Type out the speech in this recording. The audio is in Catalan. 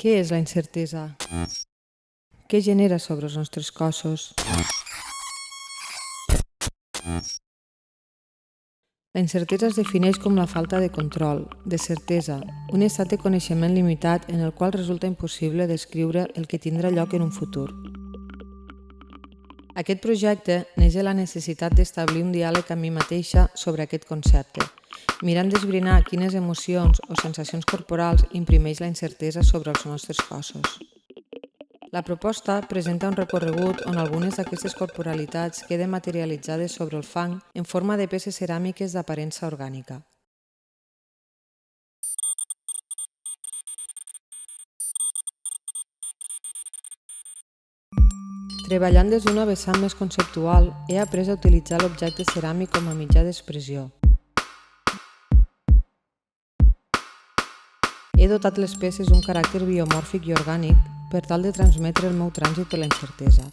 Què és la incertesa? Què genera sobre els nostres cossos? La incertesa es defineix com la falta de control, de certesa, un estat de coneixement limitat en el qual resulta impossible descriure el que tindrà lloc en un futur. Aquest projecte neix de la necessitat d'establir un diàleg amb mi mateixa sobre aquest concepte, mirant d'esbrinar quines emocions o sensacions corporals imprimeix la incertesa sobre els nostres cossos. La proposta presenta un recorregut on algunes d'aquestes corporalitats queden materialitzades sobre el fang en forma de peces ceràmiques d'aparença orgànica. Treballant des d'una vessant més conceptual, he après a utilitzar l'objecte ceràmic com a mitjà d'expressió. He dotat les peces d'un caràcter biomòrfic i orgànic per tal de transmetre el meu trànsit per la incertesa.